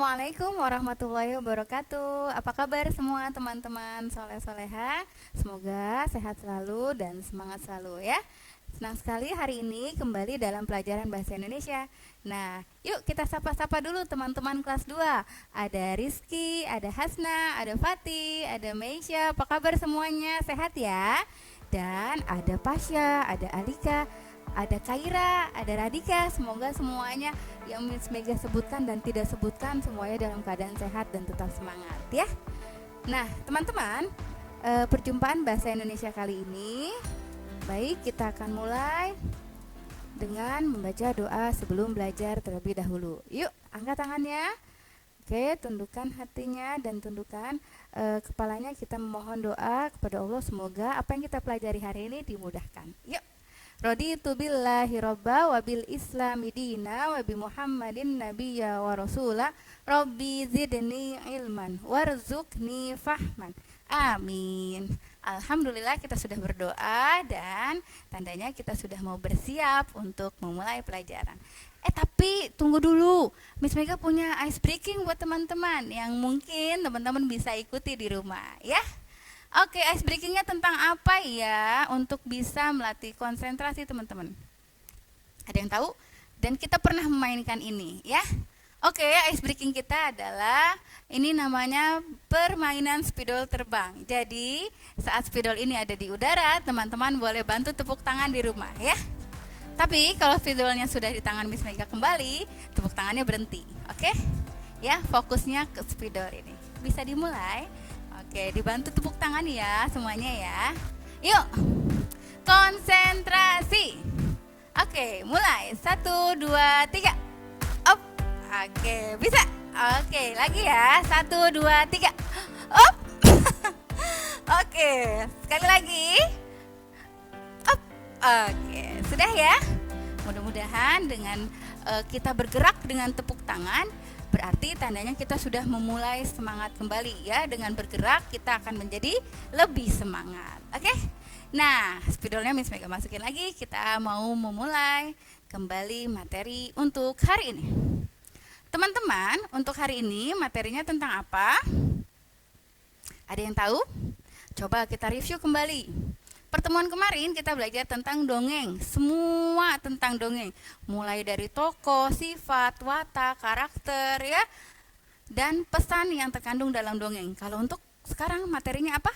Assalamualaikum warahmatullahi wabarakatuh. Apa kabar semua teman-teman soleh-soleha? Semoga sehat selalu dan semangat selalu ya. Senang sekali hari ini kembali dalam pelajaran bahasa Indonesia. Nah, yuk kita sapa-sapa dulu teman-teman kelas 2. Ada Rizky, ada Hasna, ada Fatih, ada Meisha. Apa kabar semuanya? Sehat ya? Dan ada Pasha, ada Alika, ada Kaira, ada Radika. Semoga semuanya yang Miss Mega sebutkan dan tidak sebutkan semuanya dalam keadaan sehat dan tetap semangat ya. Nah teman-teman, perjumpaan bahasa Indonesia kali ini, baik, kita akan mulai dengan membaca doa sebelum belajar terlebih dahulu. Yuk angkat tangannya. Oke, tundukkan hatinya dan tundukkan kepalanya. Kita memohon doa kepada Allah, semoga apa yang kita pelajari hari ini dimudahkan. Yuk. Raditu billahi robba wa bil islami dina wa bi muhammadin nabiyya wa rasula rabbi zidni ilman warzuqni fahman. Amin. Alhamdulillah kita sudah berdoa dan tandanya kita sudah mau bersiap untuk memulai pelajaran. Tapi tunggu dulu, Miss Mega punya ice breaking buat teman-teman yang mungkin teman-teman bisa ikuti di rumah ya. Oke, ice breakingnya tentang apa ya untuk bisa melatih konsentrasi teman-teman? Ada yang tahu? Dan kita pernah memainkan ini ya. Oke, ice breaking kita adalah ini namanya permainan spidol terbang. Jadi saat spidol ini ada di udara, teman-teman boleh bantu tepuk tangan di rumah ya. Tapi kalau spidolnya sudah di tangan Miss Mega kembali, tepuk tangannya berhenti. Oke? Ya, fokusnya ke spidol ini. Bisa dimulai. Oke, dibantu tepuk tangan ya semuanya ya. Yuk, konsentrasi. Oke, mulai. 1, 2, 3. Up. Oke, bisa. Oke, lagi ya. 1, 2, 3. Up. Oke, sekali lagi. Up. Oke, sudah ya. Mudah-mudahan dengan kita bergerak dengan tepuk tangan, berarti tandanya kita sudah memulai semangat kembali ya. Dengan bergerak kita akan menjadi lebih semangat. Oke? Nah, spidolnya Miss Mega masukin lagi. Kita mau memulai kembali materi untuk hari ini. Teman-teman, untuk hari ini materinya tentang apa? Ada yang tahu? Coba kita review kembali. Pertemuan kemarin kita belajar tentang dongeng, semua tentang dongeng, mulai dari tokoh, sifat, watak, karakter ya, dan pesan yang terkandung dalam dongeng. Kalau untuk sekarang materinya apa?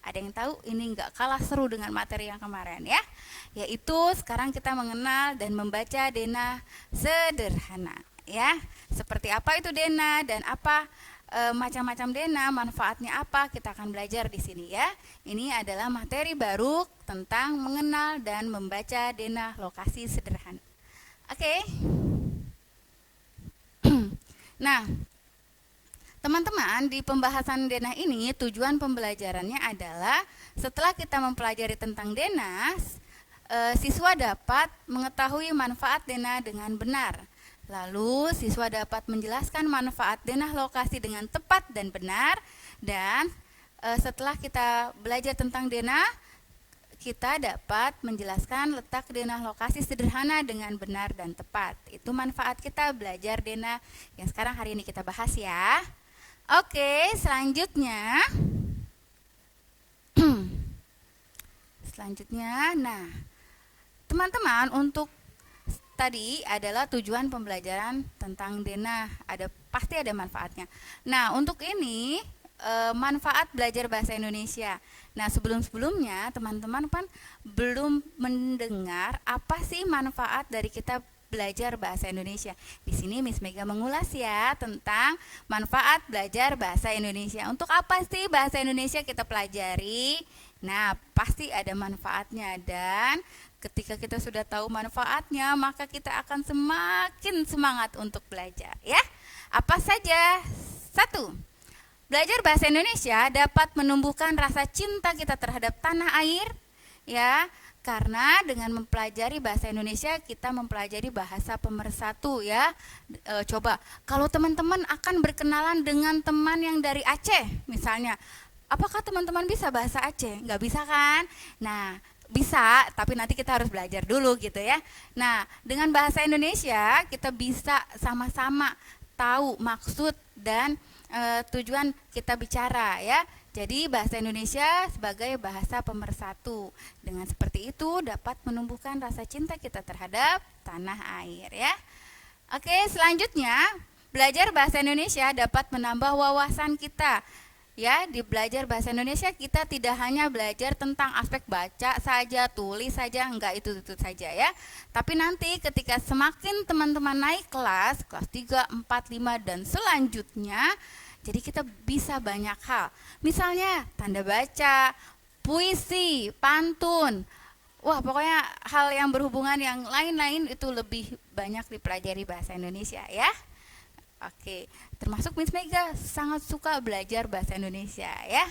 Ada yang tahu? Ini nggak kalah seru dengan materi yang kemarin ya, yaitu sekarang kita mengenal dan membaca dena sederhana ya. Seperti apa itu dena dan apa macam-macam dena, manfaatnya apa, kita akan belajar di sini ya. Ini adalah materi baru tentang mengenal dan membaca dena lokasi sederhana. Oke. Nah, teman-teman, di pembahasan dena ini tujuan pembelajarannya adalah setelah kita mempelajari tentang dena, siswa dapat mengetahui manfaat dena dengan benar. Lalu siswa dapat menjelaskan manfaat denah lokasi dengan tepat dan benar. Dan setelah kita belajar tentang denah, kita dapat menjelaskan letak denah lokasi sederhana dengan benar dan tepat. Itu manfaat kita belajar denah yang sekarang hari ini kita bahas ya. Oke, selanjutnya. Nah, teman-teman, untuk tadi adalah tujuan pembelajaran tentang denah, pasti ada manfaatnya. Nah, untuk ini manfaat belajar bahasa Indonesia. Nah, sebelum-sebelumnya teman-teman kan belum mendengar apa sih manfaat dari kita belajar bahasa Indonesia. Di sini Miss Mega mengulas ya tentang manfaat belajar bahasa Indonesia. Untuk apa sih bahasa Indonesia kita pelajari? Nah, pasti ada manfaatnya, dan ketika kita sudah tahu manfaatnya, maka kita akan semakin semangat untuk belajar ya. Apa saja? 1. Belajar bahasa Indonesia dapat menumbuhkan rasa cinta kita terhadap tanah air ya. Karena dengan mempelajari bahasa Indonesia, kita mempelajari bahasa pemersatu ya. Coba, kalau teman-teman akan berkenalan dengan teman yang dari Aceh misalnya, apakah teman-teman bisa bahasa Aceh? Nggak bisa kan? Nah, bisa, tapi nanti kita harus belajar dulu gitu ya. Nah, dengan bahasa Indonesia kita bisa sama-sama tahu maksud dan tujuan kita bicara ya. Jadi bahasa Indonesia sebagai bahasa pemersatu. Dengan seperti itu dapat menumbuhkan rasa cinta kita terhadap tanah air ya. Oke, selanjutnya belajar bahasa Indonesia dapat menambah wawasan kita. Ya, di belajar bahasa Indonesia kita tidak hanya belajar tentang aspek baca saja, tulis saja, enggak itu saja ya. Tapi nanti ketika semakin teman-teman naik kelas 3, 4, 5 dan selanjutnya, jadi kita bisa banyak hal. Misalnya tanda baca, puisi, pantun. Wah, pokoknya hal yang berhubungan yang lain-lain itu lebih banyak dipelajari bahasa Indonesia ya. Oke, termasuk Miss Mega sangat suka belajar bahasa Indonesia ya.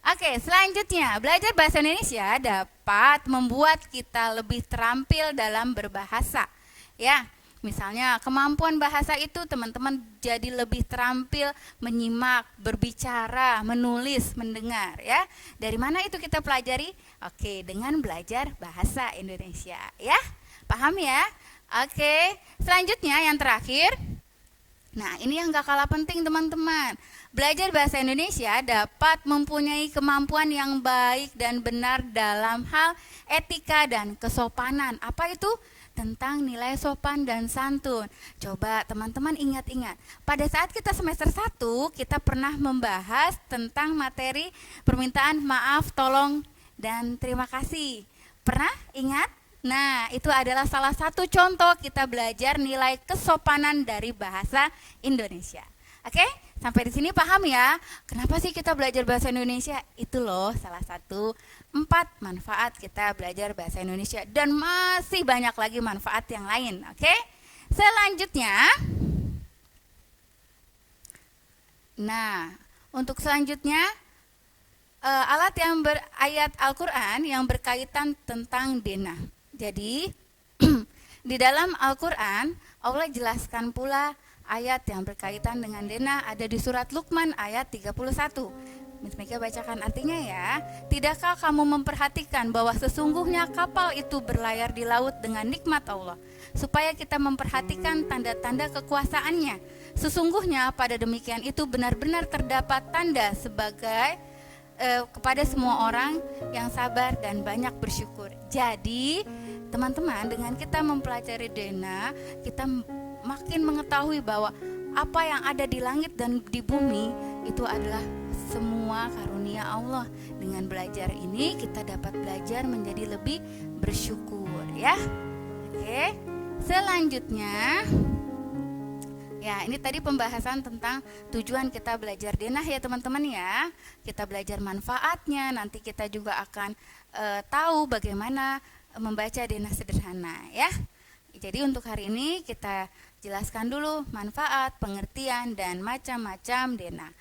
Oke, selanjutnya belajar bahasa Indonesia dapat membuat kita lebih terampil dalam berbahasa ya. Misalnya kemampuan bahasa itu teman-teman jadi lebih terampil menyimak, berbicara, menulis, mendengar ya. Dari mana itu kita pelajari? Oke, dengan belajar bahasa Indonesia ya. Paham ya? Oke, selanjutnya yang terakhir. Nah, ini yang gak kalah penting teman-teman. Belajar bahasa Indonesia dapat mempunyai kemampuan yang baik dan benar dalam hal etika dan kesopanan. Apa itu? Tentang nilai sopan dan santun. Coba teman-teman ingat-ingat. Pada saat kita semester 1, kita pernah membahas tentang materi permintaan maaf, tolong, dan terima kasih. Pernah ingat? Nah, itu adalah salah satu contoh kita belajar nilai kesopanan dari bahasa Indonesia. Oke, sampai di sini paham ya? Kenapa sih kita belajar bahasa Indonesia? Itu loh salah satu 4 manfaat kita belajar bahasa Indonesia. Dan masih banyak lagi manfaat yang lain. Oke, selanjutnya. Nah, untuk selanjutnya alat yang ayat Al-Quran yang berkaitan tentang denah. Jadi di dalam Al-Quran Allah jelaskan pula ayat yang berkaitan dengan denah ada di surat Luqman ayat 31. Miss Mega bacakan artinya ya. Tidakkah kamu memperhatikan bahwa sesungguhnya kapal itu berlayar di laut dengan nikmat Allah, supaya kita memperhatikan tanda-tanda kekuasaannya. Sesungguhnya pada demikian itu benar-benar terdapat tanda sebagai kepada semua orang yang sabar dan banyak bersyukur. Jadi teman-teman, dengan kita mempelajari denah, kita makin mengetahui bahwa apa yang ada di langit dan di bumi itu adalah semua karunia Allah. Dengan belajar ini kita dapat belajar menjadi lebih bersyukur ya. Oke, selanjutnya ya, ini tadi pembahasan tentang tujuan kita belajar denah ya teman-teman ya. Kita belajar manfaatnya, nanti kita juga akan tahu bagaimana membaca denah sederhana ya. Jadi untuk hari ini kita jelaskan dulu manfaat, pengertian, dan macam-macam denah.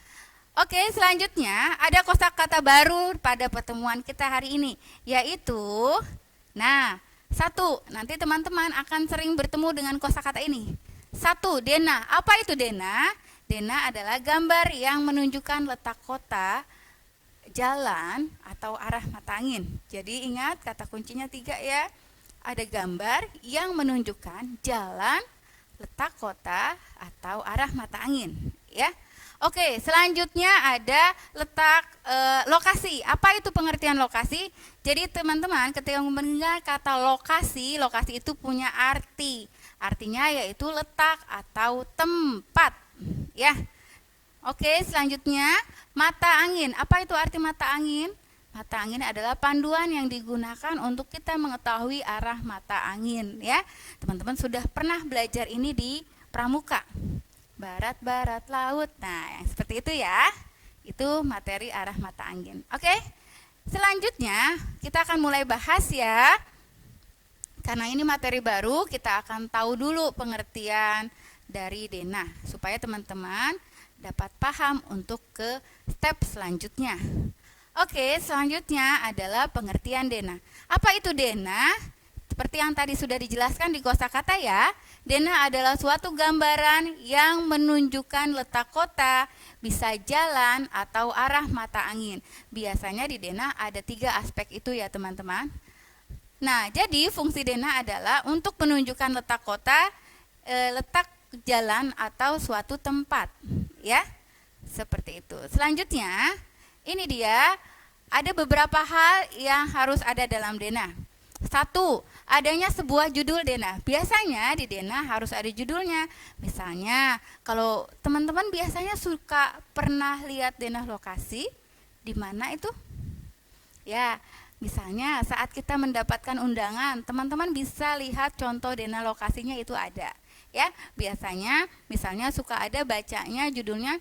Oke, selanjutnya ada kosakata baru pada pertemuan kita hari ini, yaitu nanti teman-teman akan sering bertemu dengan kosakata ini. 1. Denah. Apa itu denah? Denah adalah gambar yang menunjukkan letak kota, jalan, atau arah mata angin. Jadi ingat kata kuncinya 3 ya. Ada gambar yang menunjukkan jalan, letak kota, atau arah mata angin ya. Oke, selanjutnya ada letak lokasi. Apa itu pengertian lokasi? Jadi teman-teman ketika mendengar kata lokasi, lokasi itu punya arti. Artinya yaitu letak atau tempat ya. Oke, selanjutnya mata angin. Apa itu arti mata angin? Mata angin adalah panduan yang digunakan untuk kita mengetahui arah mata angin ya. Teman-teman sudah pernah belajar ini di pramuka. Barat, barat, laut. Nah, yang seperti itu ya. Itu materi arah mata angin. Oke. Selanjutnya kita akan mulai bahas ya. Karena ini materi baru, kita akan tahu dulu pengertian dari denah supaya teman-teman dapat paham untuk ke step selanjutnya. Oke, selanjutnya adalah pengertian denah. Apa itu denah? Seperti yang tadi sudah dijelaskan di kosakata ya. Denah adalah suatu gambaran yang menunjukkan letak kota, bisa jalan atau arah mata angin. Biasanya di denah ada 3 aspek itu ya teman-teman. Nah, jadi fungsi denah adalah untuk menunjukkan letak kota, letak jalan atau suatu tempat, ya. Seperti itu. Selanjutnya, ini dia ada beberapa hal yang harus ada dalam denah. Satu, adanya sebuah judul denah. Biasanya di denah harus ada judulnya. Misalnya, kalau teman-teman biasanya suka pernah lihat denah lokasi, di mana itu? Ya, misalnya saat kita mendapatkan undangan, teman-teman bisa lihat contoh denah lokasinya itu ada. Ya, biasanya misalnya suka ada bacanya judulnya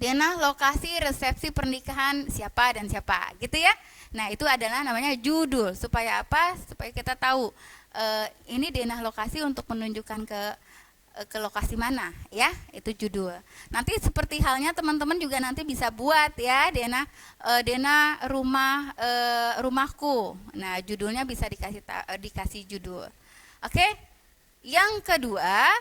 denah lokasi resepsi pernikahan siapa dan siapa, gitu ya. Nah, itu adalah namanya judul. Supaya apa? Supaya kita tahu ini denah lokasi untuk menunjukkan ke lokasi mana, ya. Itu judul. Nanti seperti halnya teman-teman juga nanti bisa buat ya denah rumahku. Nah, judulnya bisa dikasih judul. Oke? Yang kedua,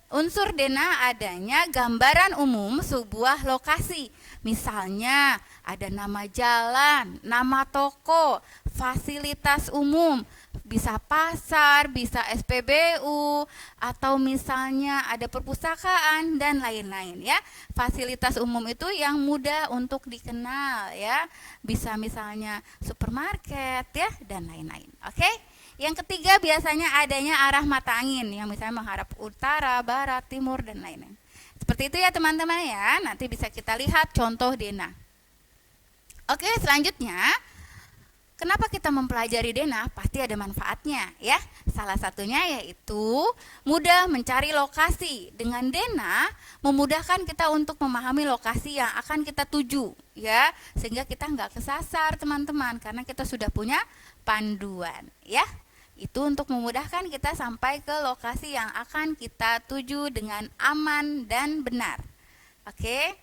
unsur denah adanya gambaran umum sebuah lokasi. Misalnya ada nama jalan, nama toko, fasilitas umum, bisa pasar, bisa SPBU, atau misalnya ada perpustakaan dan lain-lain ya. Fasilitas umum itu yang mudah untuk dikenal ya. Bisa misalnya supermarket ya dan lain-lain. Oke? Yang ketiga biasanya adanya arah mata angin yang misalnya menghadap utara, barat, timur, dan lain-lain. Seperti itu ya teman-teman ya. Nanti bisa kita lihat contoh denah. Oke, selanjutnya kenapa kita mempelajari denah? Pasti ada manfaatnya ya. Salah satunya yaitu mudah mencari lokasi. Dengan denah memudahkan kita untuk memahami lokasi yang akan kita tuju ya. Sehingga kita nggak kesasar teman-teman karena kita sudah punya panduan ya. Itu untuk memudahkan kita sampai ke lokasi yang akan kita tuju dengan aman dan benar. Oke.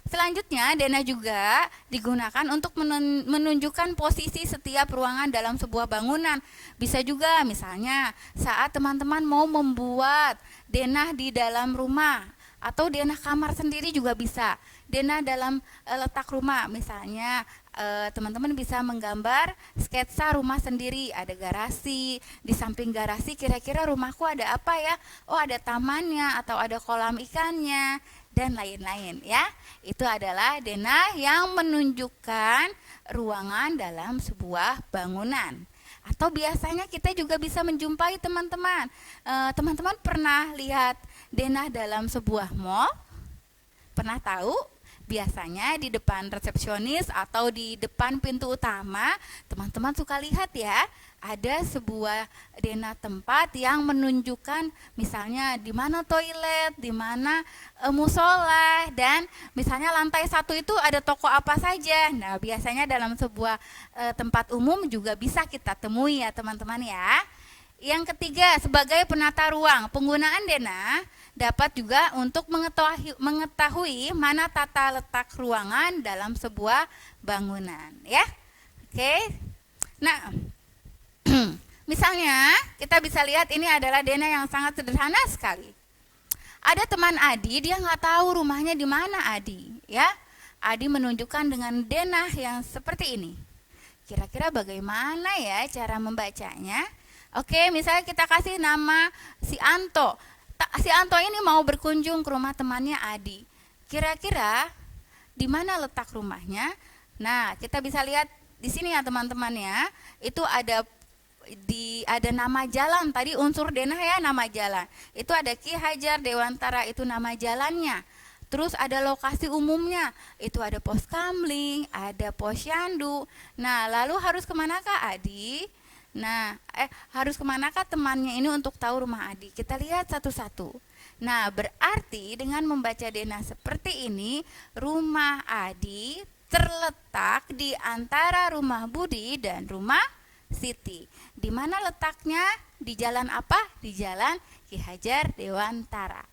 Selanjutnya, denah juga digunakan untuk menunjukkan posisi setiap ruangan dalam sebuah bangunan. Bisa juga misalnya saat teman-teman mau membuat denah di dalam rumah atau denah kamar sendiri juga bisa. Denah dalam letak rumah, misalnya teman-teman bisa menggambar sketsa rumah sendiri. Ada garasi, di samping garasi kira-kira rumahku ada apa ya? Oh, ada tamannya atau ada kolam ikannya dan lain-lain ya. Itu adalah denah yang menunjukkan ruangan dalam sebuah bangunan. Atau biasanya kita juga bisa menjumpai teman-teman. Teman-teman pernah lihat denah dalam sebuah mall? Pernah tahu? Biasanya di depan resepsionis atau di depan pintu utama, teman-teman suka lihat ya, ada sebuah denah tempat yang menunjukkan misalnya di mana toilet, di mana musola, dan misalnya lantai 1 itu ada toko apa saja. Nah, biasanya dalam sebuah tempat umum juga bisa kita temui ya teman-teman ya. Yang ketiga, sebagai penata ruang, penggunaan denah dapat juga untuk mengetahui mana tata letak ruangan dalam sebuah bangunan ya. Oke. Nah, misalnya kita bisa lihat ini adalah denah yang sangat sederhana sekali. Ada teman Adi, dia nggak tahu rumahnya di mana Adi ya. Adi menunjukkan dengan denah yang seperti ini. Kira-kira bagaimana ya cara membacanya? Oke, misalnya kita kasih nama si Anto. Si Anto ini mau berkunjung ke rumah temannya Adi. Kira-kira di mana letak rumahnya? Nah, kita bisa lihat di sini ya teman-teman ya. Itu ada nama jalan. Tadi unsur denah ya, nama jalan. Itu ada Ki Hajar Dewantara, itu nama jalannya. Terus ada lokasi umumnya. Itu ada pos kamling, ada posyandu. Nah, lalu harus kemanakah Adi? Nah, harus kemanakah temannya ini untuk tahu rumah Adi? Kita lihat satu-satu. Nah, berarti dengan membaca denah seperti ini, rumah Adi terletak di antara rumah Budi dan rumah Siti. Di mana letaknya? Di jalan apa? Di jalan Ki Hajar Dewantara.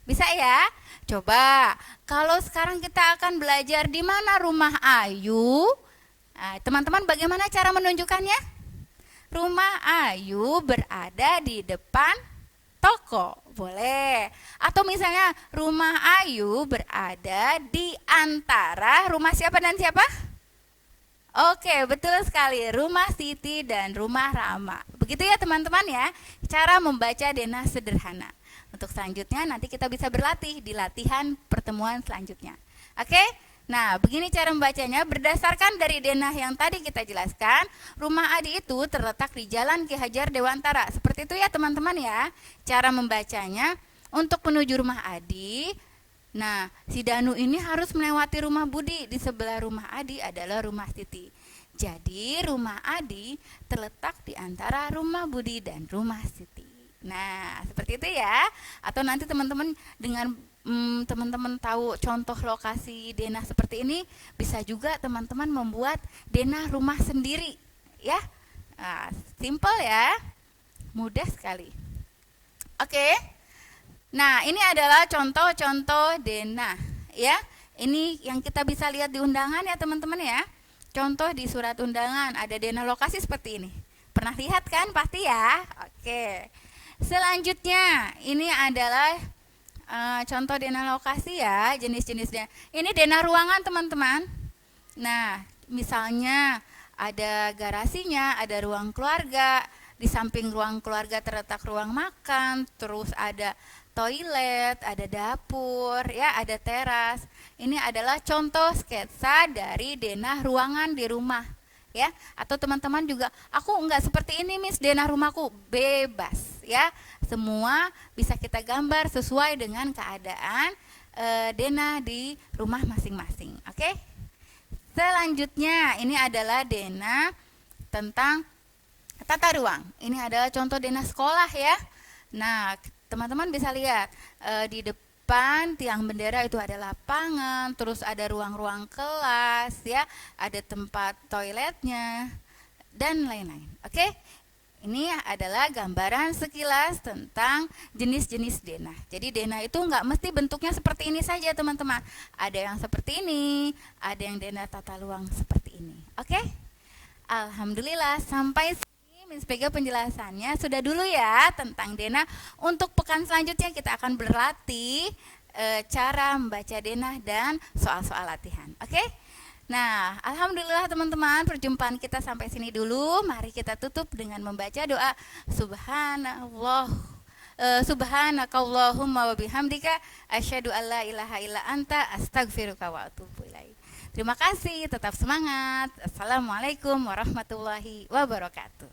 Bisa ya? Coba, kalau sekarang kita akan belajar di mana rumah Ayu. Nah, teman-teman bagaimana cara menunjukkannya? Rumah Ayu berada di depan toko, boleh. Atau misalnya rumah Ayu berada di antara rumah siapa dan siapa? Oke, betul sekali. Rumah Siti dan Rumah Rama. Begitu ya teman-teman ya, cara membaca denah sederhana. Untuk selanjutnya nanti kita bisa berlatih di latihan pertemuan selanjutnya. Oke? Nah, begini cara membacanya. Berdasarkan dari denah yang tadi kita jelaskan, Rumah Adi itu terletak di Jalan Ki Hajar Dewantara. Seperti itu ya teman-teman ya. Cara membacanya, untuk menuju Rumah Adi, nah, si Danu ini harus melewati rumah Budi. Di sebelah rumah Adi adalah rumah Siti. Jadi, rumah Adi terletak di antara rumah Budi dan rumah Siti. Nah, seperti itu ya. Atau nanti teman-teman dengan teman-teman tahu contoh lokasi denah seperti ini, bisa juga teman-teman membuat denah rumah sendiri, ya. Nah, simple ya. Mudah sekali. Oke. Nah, ini adalah contoh-contoh denah, ya. Ini yang kita bisa lihat di undangan ya, teman-teman ya. Contoh di surat undangan ada denah lokasi seperti ini. Pernah lihat kan? Pasti ya. Oke. Selanjutnya, ini adalah contoh denah lokasi ya, jenis-jenisnya. Ini denah ruangan, teman-teman. Nah, misalnya ada garasinya, ada ruang keluarga, di samping ruang keluarga terletak ruang makan, terus ada toilet, ada dapur, ya, ada teras. Ini adalah contoh sketsa dari denah ruangan di rumah, ya. Atau teman-teman juga, aku enggak seperti ini, Miss, denah rumahku. Bebas, ya. Semua bisa kita gambar sesuai dengan keadaan denah di rumah masing-masing. Oke? Selanjutnya, ini adalah denah tentang tata ruang. Ini adalah contoh denah sekolah ya. Nah, teman-teman bisa lihat di depan tiang bendera itu ada lapangan, terus ada ruang-ruang kelas ya, ada tempat toiletnya dan lain-lain. Oke? Ini adalah gambaran sekilas tentang jenis-jenis denah. Jadi denah itu nggak mesti bentuknya seperti ini saja teman-teman. Ada yang seperti ini, ada yang denah tata ruang seperti ini. Oke? Alhamdulillah sampai sini Miss Pega penjelasannya sudah dulu ya tentang denah. Untuk pekan selanjutnya kita akan berlatih cara membaca denah dan soal-soal latihan. Oke? Nah, alhamdulillah teman-teman, perjumpaan kita sampai sini dulu. Mari kita tutup dengan membaca doa Subhanallah. Subhanakallahumma wa bihamdika asyhadu alla ilaha illa anta astaghfiruka wa atubu ilaik. Terima kasih, tetap semangat. Assalamualaikum warahmatullahi wabarakatuh.